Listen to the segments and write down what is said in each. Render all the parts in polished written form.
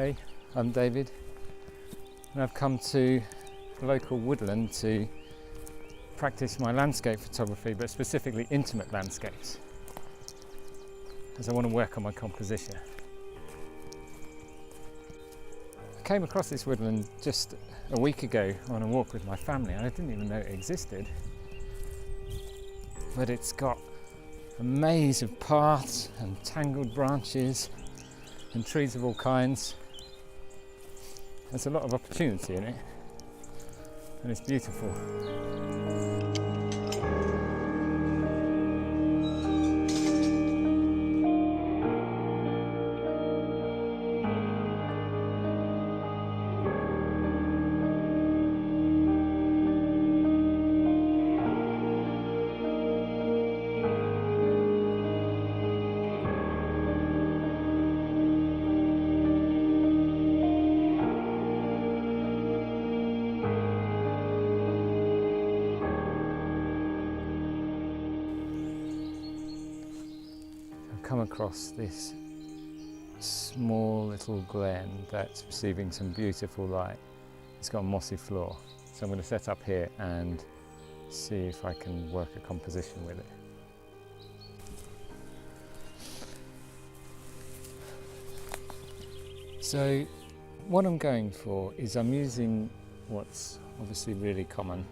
Hey, I'm David and I've come to local Woodland to practice my landscape photography, but specifically intimate landscapes, as I want to work on my composition. I came across this woodland just a week ago on a walk with my family and I didn't even know it existed. But it's got a maze of paths and tangled branches and trees of all kinds. There's a lot of opportunity in it and it's beautiful. Come across this small little glen that's receiving some beautiful light. It's got a mossy floor, so I'm going to set up here and see if I can work a composition with it. So what I'm going for is I'm using what's obviously really common,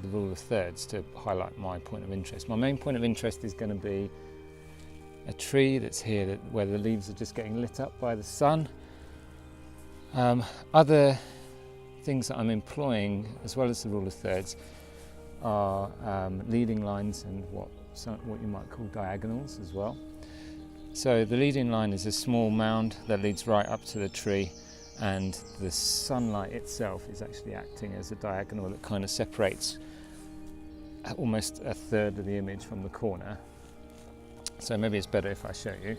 the rule of thirds, to highlight my point of interest. My main point of interest is going to be a tree that's here where the leaves are just getting lit up by the sun. Other things that I'm employing, as well as the rule of thirds, are leading lines and what you might call diagonals as well. So the leading line is a small mound that leads right up to the tree, and the sunlight itself is actually acting as a diagonal that kind of separates almost a third of the image from the corner. So maybe it's better if I show you.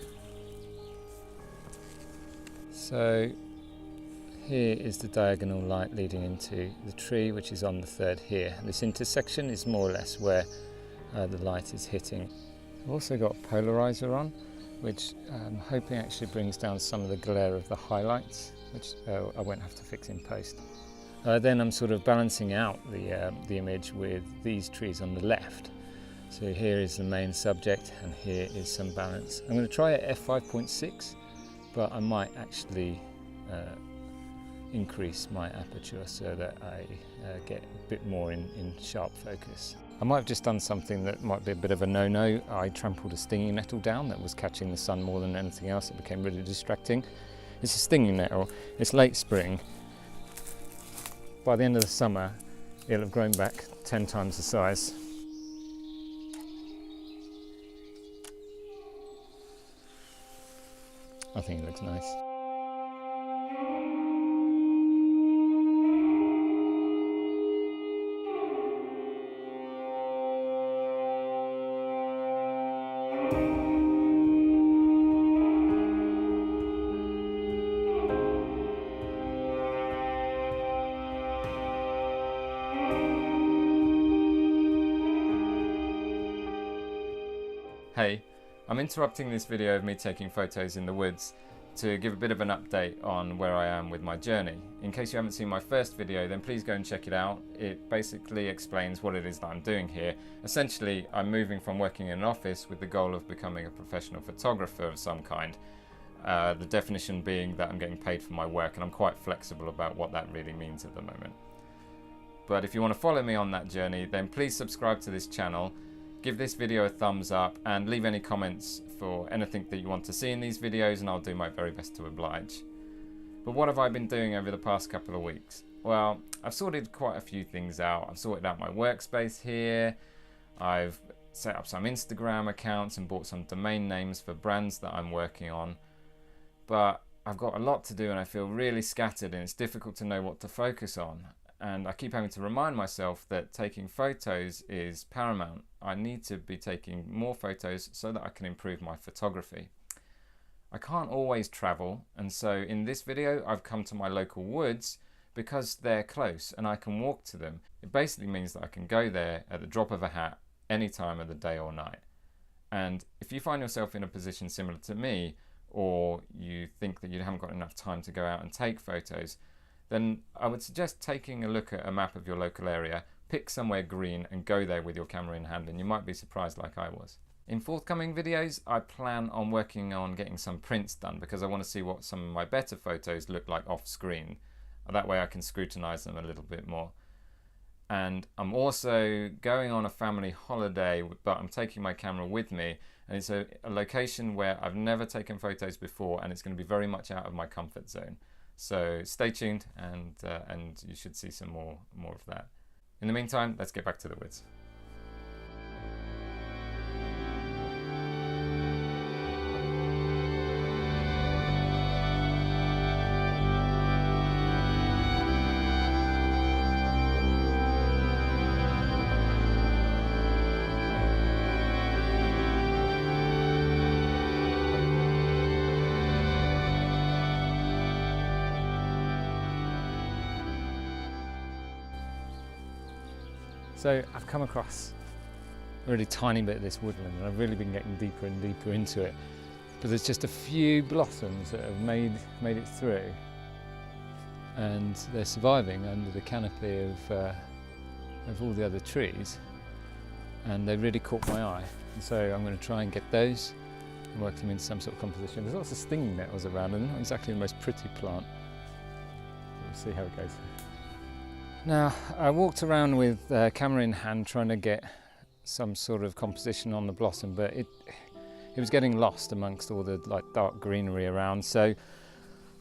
So here is the diagonal light leading into the tree, which is on the third here. This intersection is more or less where the light is hitting. I've also got a polarizer on, which I'm hoping actually brings down some of the glare of the highlights, which I won't have to fix in post. Then I'm sort of balancing out the image with these trees on the left. So here is the main subject and here is some balance. I'm going to try at f5.6, but I might actually increase my aperture so that I get a bit more in sharp focus. I might have just done something that might be a bit of a no-no. I trampled a stinging nettle down that was catching the sun more than anything else. It became really distracting. It's a stinging nettle. It's late spring. By the end of the summer, it'll have grown back 10 times the size. I think it looks nice. Hey. I'm interrupting this video of me taking photos in the woods to give a bit of an update on where I am with my journey. In case you haven't seen my first video, then please go and check it out. It basically explains what it is that I'm doing here. Essentially, I'm moving from working in an office with the goal of becoming a professional photographer of some kind. The definition being that I'm getting paid for my work, and I'm quite flexible about what that really means at the moment. But if you want to follow me on that journey, then please subscribe to this channel. Give this video a thumbs up and leave any comments for anything that you want to see in these videos, and I'll do my very best to oblige. But what have I been doing over the past couple of weeks? Well, I've sorted quite a few things out. I've sorted out my workspace here. I've set up some Instagram accounts and bought some domain names for brands that I'm working on. But I've got a lot to do and I feel really scattered and it's difficult to know what to focus on. And I keep having to remind myself that taking photos is paramount. I need to be taking more photos so that I can improve my photography. I can't always travel, and so in this video I've come to my local woods because they're close and I can walk to them. It basically means that I can go there at the drop of a hat any time of the day or night. And if you find yourself in a position similar to me, or you think that you haven't got enough time to go out and take photos, then I would suggest taking a look at a map of your local area, pick somewhere green and go there with your camera in hand, and you might be surprised like I was. In forthcoming videos, I plan on working on getting some prints done because I want to see what some of my better photos look like off screen. That way I can scrutinize them a little bit more. And I'm also going on a family holiday, but I'm taking my camera with me, and it's a location where I've never taken photos before, and it's going to be very much out of my comfort zone. So stay tuned, and you should see some more of that. In the meantime, let's get back to the woods. So I've come across a really tiny bit of this woodland, and I've really been getting deeper and deeper into it. But there's just a few blossoms that have made it through, and they're surviving under the canopy of all the other trees, and they really caught my eye. And so I'm going to try and get those and work them into some sort of composition. There's lots of stinging nettles around, and not exactly the most pretty plant. We'll see how it goes. Now, I walked around with camera in hand trying to get some sort of composition on the blossom, but it was getting lost amongst all the dark greenery around. So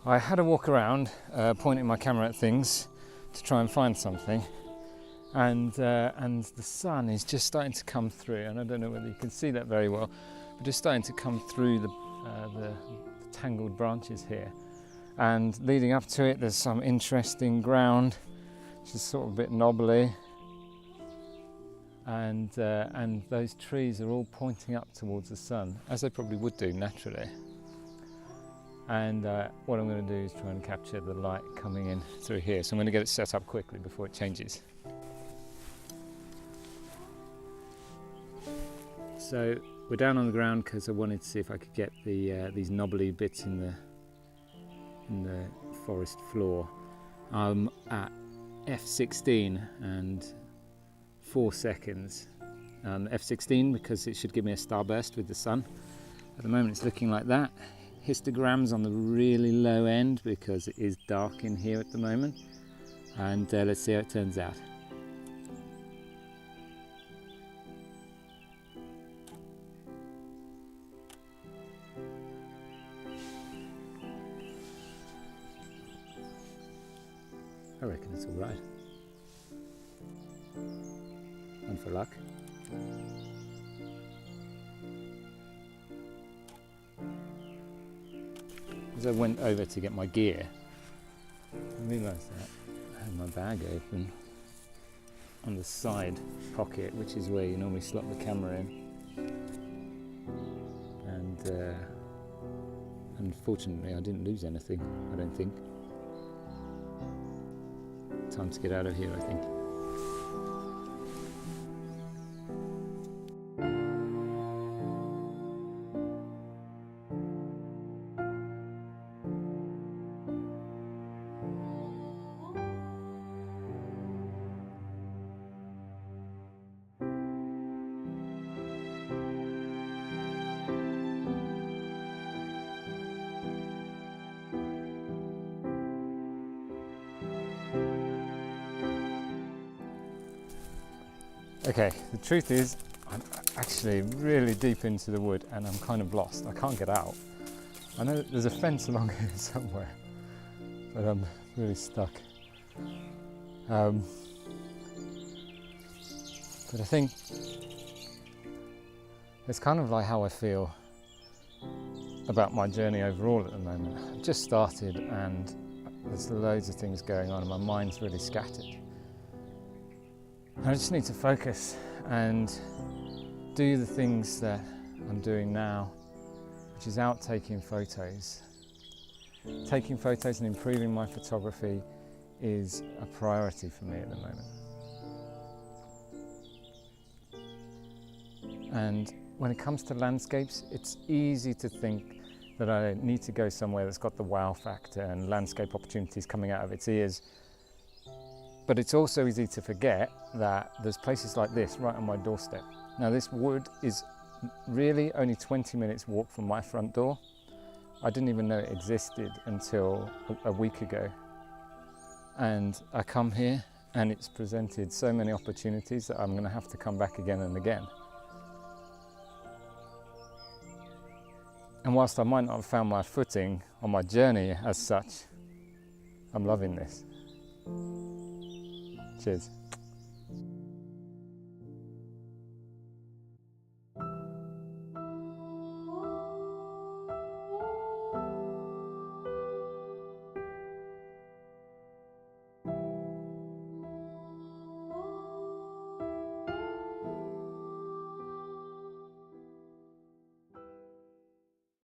I had to walk around pointing my camera at things to try and find something. And the sun is just starting to come through, and I don't know whether you can see that very well, but just starting to come through the tangled branches here. And leading up to it, there's some interesting ground, which is sort of a bit knobbly, and those trees are all pointing up towards the sun, as they probably would do naturally. And what I'm going to do is try and capture the light coming in through here, so I'm going to get it set up quickly before it changes. So we're down on the ground because I wanted to see if I could get these knobbly bits in the forest floor. I'm at F16 and 4 seconds. F16 because it should give me a starburst with the sun. At the moment it's looking like that. Histogram's on the really low end because it is dark in here at the moment. And let's see how it turns out. I reckon it's all right. One for luck. As I went over to get my gear, I realised that I had my bag open on the side pocket, which is where you normally slot the camera in. And unfortunately I didn't lose anything, I don't think. Time to get out of here, I think. Okay, the truth is I'm actually really deep into the wood and I'm kind of lost. I can't get out. I know that there's a fence along here somewhere, but I'm really stuck. But I think it's kind of like how I feel about my journey overall at the moment. I've just started and there's loads of things going on and my mind's really scattered. I just need to focus and do the things that I'm doing now, which is out taking photos. Taking photos and improving my photography is a priority for me at the moment. And when it comes to landscapes, it's easy to think that I need to go somewhere that's got the wow factor and landscape opportunities coming out of its ears. But it's also easy to forget that there's places like this right on my doorstep. Now this wood is really only 20 minutes walk from my front door. I didn't even know it existed until a week ago. And I come here and it's presented so many opportunities that I'm going to have to come back again and again. And whilst I might not have found my footing on my journey as such, I'm loving this. Cheers.